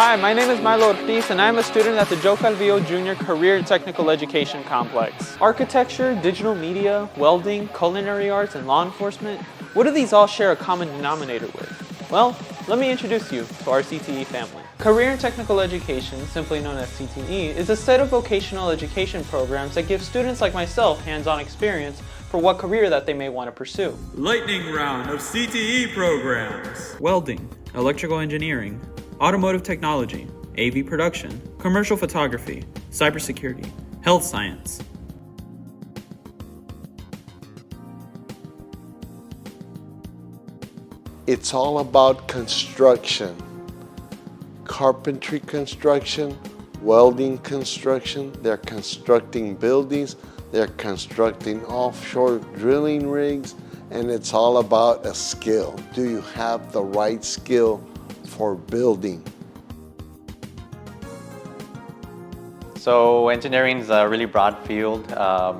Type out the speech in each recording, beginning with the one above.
Hi, my name is Milo Ortiz and I'm a student at the Joe Calvillo Jr. Career and Technical Education Complex. Architecture, digital media, welding, culinary arts, and law enforcement, what do these all share a common denominator with? Well, let me introduce you to our CTE family. Career and Technical Education, simply known as CTE, is a set of vocational education programs that give students like myself hands-on experience for what career that they may want to pursue. Lightning round of CTE programs. Welding, electrical engineering, automotive technology, AV production, commercial photography, cybersecurity, health science. It's all about construction, carpentry construction, welding construction. They're constructing buildings, they're constructing offshore drilling rigs, and it's all about a skill. Do you have the right skill for building? So engineering is a really broad field.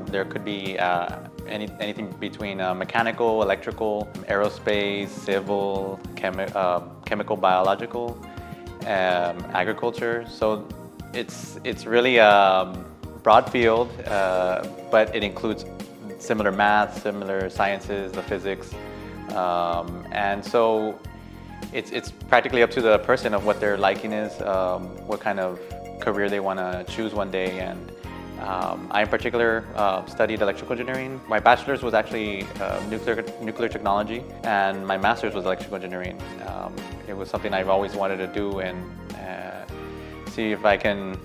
There could be anything between mechanical, electrical, aerospace, civil, chemical, biological, agriculture. So it's really a broad field, but it includes similar math, similar sciences, the physics, and so it's practically up to the person of what their liking is, what kind of career they want to choose one day. And I in particular studied electrical engineering. My bachelor's was actually nuclear technology, and my master's was electrical engineering. It was something I've always wanted to do and see if I can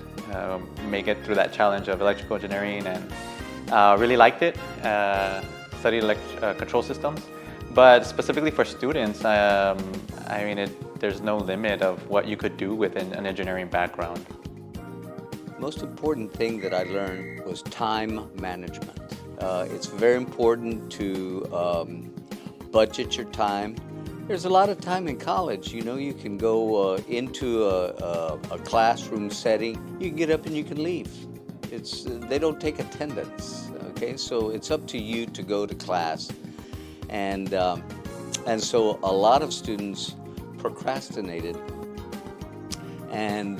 make it through that challenge of electrical engineering, and really liked it. Studied control systems, but specifically for students, I mean, there's no limit of what you could do with an engineering background. Most important thing that I learned was time management. It's very important to budget your time. There's a lot of time in college. You know, you can go into a classroom setting. You can get up and you can leave. They don't take attendance. Okay, so it's up to you to go to class, and so a lot of students procrastinated. And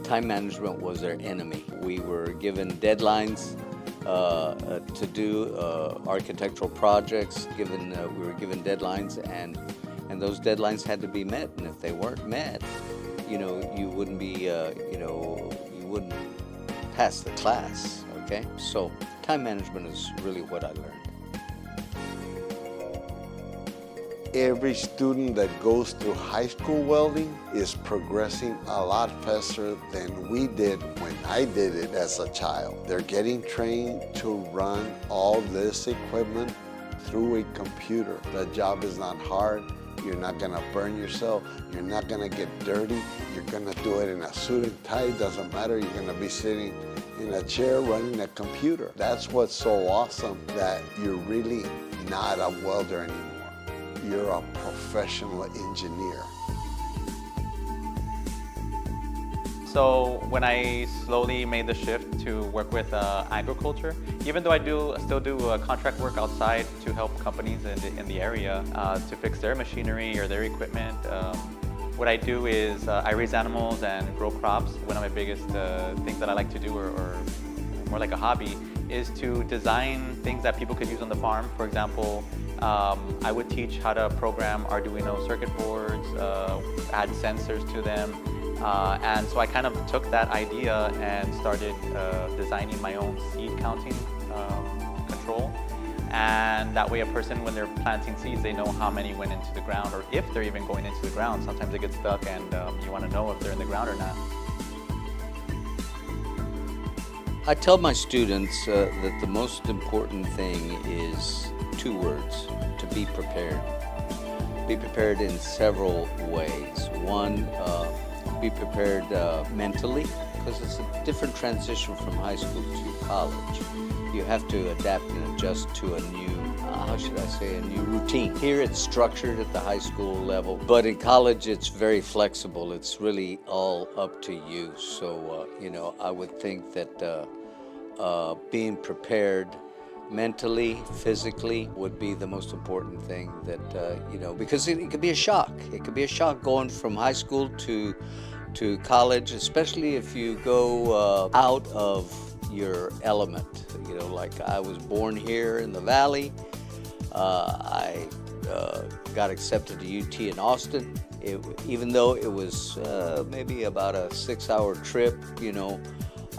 time management was their enemy. We were given deadlines to do architectural projects. We were given deadlines, and those deadlines had to be met. And if they weren't met, you know, you wouldn't be, you wouldn't pass the class. Okay, so time management is really what I learned. Every student that goes through high school welding is progressing a lot faster than we did when I did it as a child. They're getting trained to run all this equipment through a computer. The job is not hard. You're not gonna burn yourself. You're not gonna get dirty. You're gonna do it in a suit and tie. Doesn't matter. You're gonna be sitting in a chair running a computer. That's what's so awesome, that you're really not a welder anymore. You're a professional engineer. So when I slowly made the shift to work with agriculture, even though I still do contract work outside to help companies in the area to fix their machinery or their equipment, what I do is I raise animals and grow crops. One of my biggest things that I like to do, or more like a hobby, is to design things that people could use on the farm. For example, I would teach how to program Arduino circuit boards, add sensors to them, and so I kind of took that idea and started designing my own seed counting control. And that way a person, when they're planting seeds, they know how many went into the ground, or if they're even going into the ground. Sometimes they get stuck and you want to know if they're in the ground or not. I tell my students that the most important thing is two words: to be prepared. Be prepared in several ways. One, be prepared mentally, because it's a different transition from high school to college. You have to adapt and adjust to a new, a new routine. Here it's structured at the high school level, but in college it's very flexible. It's really all up to you. So, you know, I would think that being prepared mentally, physically would be the most important thing that, you know, because it could be a shock. It could be a shock going from high school to to college, especially if you go out of your element. You know, like I was born here in the Valley. I got accepted to UT in Austin. Even though it was maybe about a 6-hour trip, you know,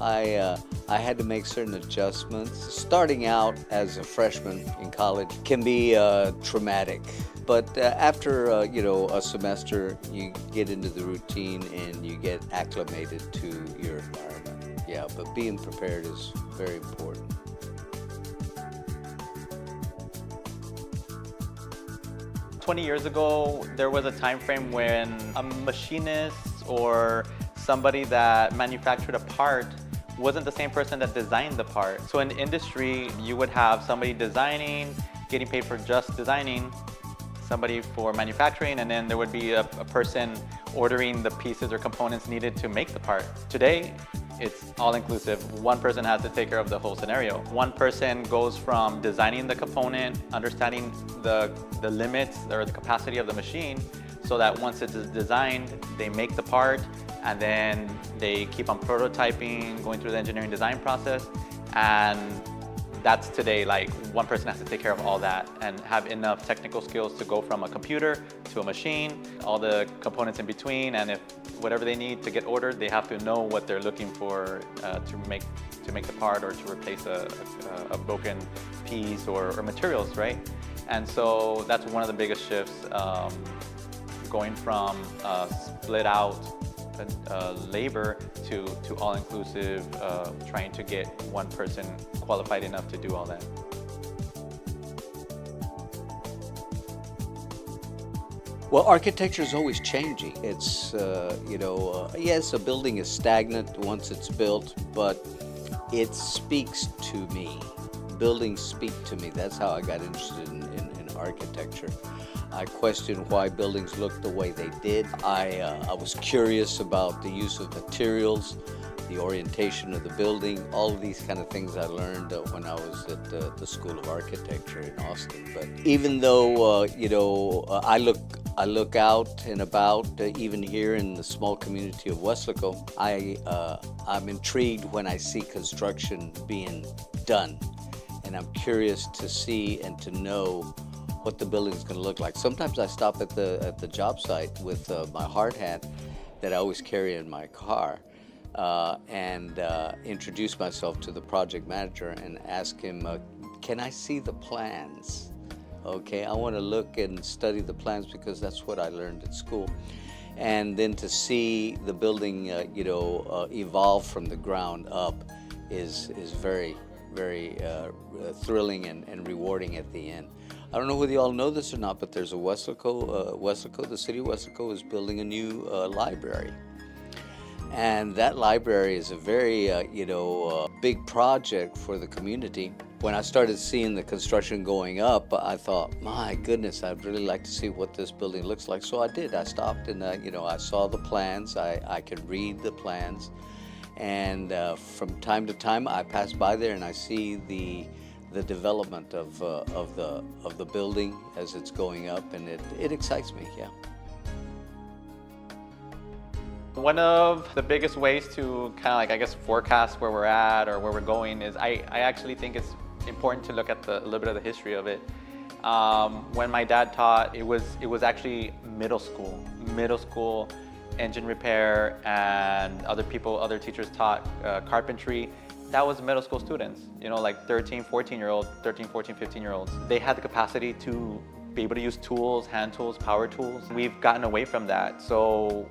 I had to make certain adjustments. Starting out as a freshman in college can be traumatic, but after you know, a semester, you get into the routine and you get acclimated to your environment. Yeah, but being prepared is very important. "20 years ago, there was a time frame when a machinist or somebody that manufactured a part wasn't the same person that designed the part. So in industry, you would have somebody designing, getting paid for just designing, somebody for manufacturing, and then there would be a person ordering the pieces or components needed to make the part. Today, it's all inclusive. One person has to take care of the whole scenario. One person goes from designing the component, understanding the limits or the capacity of the machine, so that once it's designed, they make the part, and then they keep on prototyping, going through the engineering design process. And that's today, like, one person has to take care of all that and have enough technical skills to go from a computer to a machine, all the components in between, and if whatever they need to get ordered, they have to know what they're looking for to make the part or to replace a broken piece or materials, right? And so that's one of the biggest shifts, going from split out labor to all-inclusive, trying to get one person qualified enough to do all that. Well, architecture is always changing. It's, you know, yes, a building is stagnant once it's built, but it speaks to me. Buildings speak to me. That's how I got interested in architecture. I questioned why buildings looked the way they did. I was curious about the use of materials, the orientation of the building, all of these kind of things I learned when I was at the School of Architecture in Austin. But even though, you know, I look out and about, even here in the small community of Weslaco, I'm intrigued when I see construction being done. And I'm curious to see and to know what the building's going to look like. Sometimes I stop at the job site with my hard hat that I always carry in my car and introduce myself to the project manager and ask him, can I see the plans? Okay, I want to look and study the plans because that's what I learned at school. And then to see the building, you know, evolve from the ground up is very, very thrilling and rewarding at the end. I don't know whether you all know this or not, but there's a Weslaco, the city of Weslaco is building a new library. And that library is a very, you know, big project for the community. When I started seeing the construction going up, I thought, my goodness, I'd really like to see what this building looks like. So I did. I stopped and, you know, I saw the plans. I could read the plans. And from time to time, I pass by there and I see the development of the building as it's going up, and it excites me, yeah. One of the biggest ways to kind of, like, I guess, forecast where we're at or where we're going is I actually think it's important to look at a little bit of the history of it. When my dad taught, it was actually middle school engine repair, and other teachers taught carpentry. That was middle school students, you know, like 13, 14, 15-year-olds. They had the capacity to be able to use tools, hand tools, power tools. We've gotten away from that. So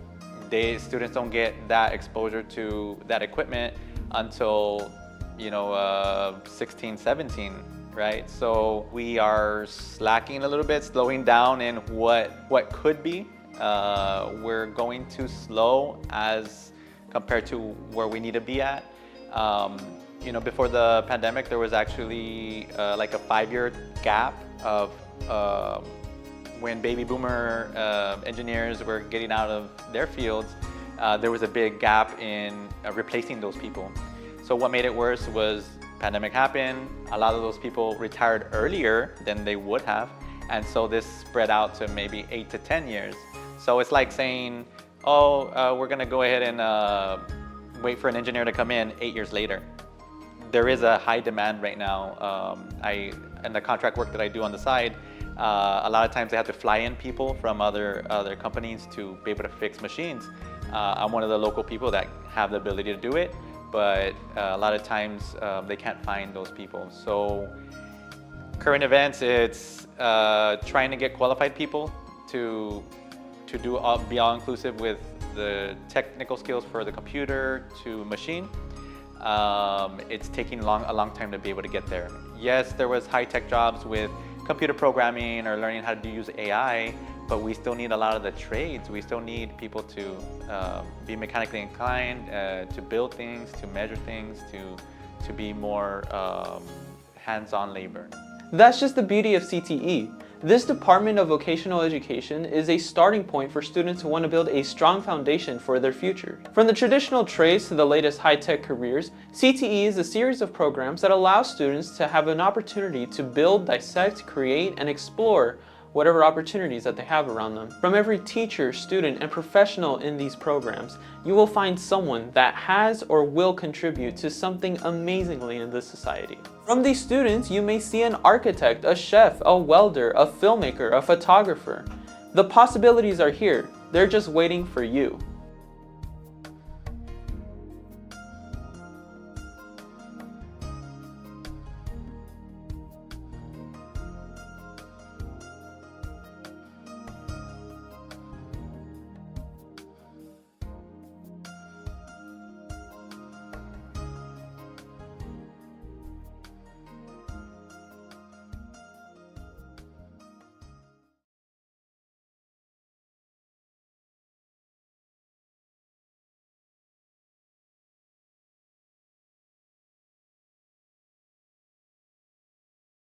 students don't get that exposure to that equipment until, you know, 16, 17, right? So we are slacking a little bit, slowing down in what could be. We're going too slow as compared to where we need to be at. You know, before the pandemic, there was actually like a 5-year gap of when baby boomer engineers were getting out of their fields. There was a big gap in replacing those people. So what made it worse was pandemic happened. A lot of those people retired earlier than they would have. And so this spread out to maybe 8 to 10 years. So it's like saying we're gonna go ahead and wait for an engineer to come in 8 years later. There is a high demand right now. And the contract work that I do on the side, a lot of times they have to fly in people from other companies to be able to fix machines. I'm one of the local people that have the ability to do it, but a lot of times they can't find those people. So current events, it's trying to get qualified people to be all inclusive with the technical skills for the computer to machine. It's taking a long time to be able to get there. Yes, there was high-tech jobs with computer programming or learning how to use AI, but we still need a lot of the trades. We still need people to be mechanically inclined, to build things, to measure things, to be more hands-on labor. That's just the beauty of CTE. This Department of Vocational Education is a starting point for students who want to build a strong foundation for their future. From the traditional trades to the latest high-tech careers, CTE is a series of programs that allow students to have an opportunity to build, dissect, create, and explore whatever opportunities that they have around them. From every teacher, student, and professional in these programs, you will find someone that has or will contribute to something amazingly in this society. From these students, you may see an architect, a chef, a welder, a filmmaker, a photographer. The possibilities are here. They're just waiting for you.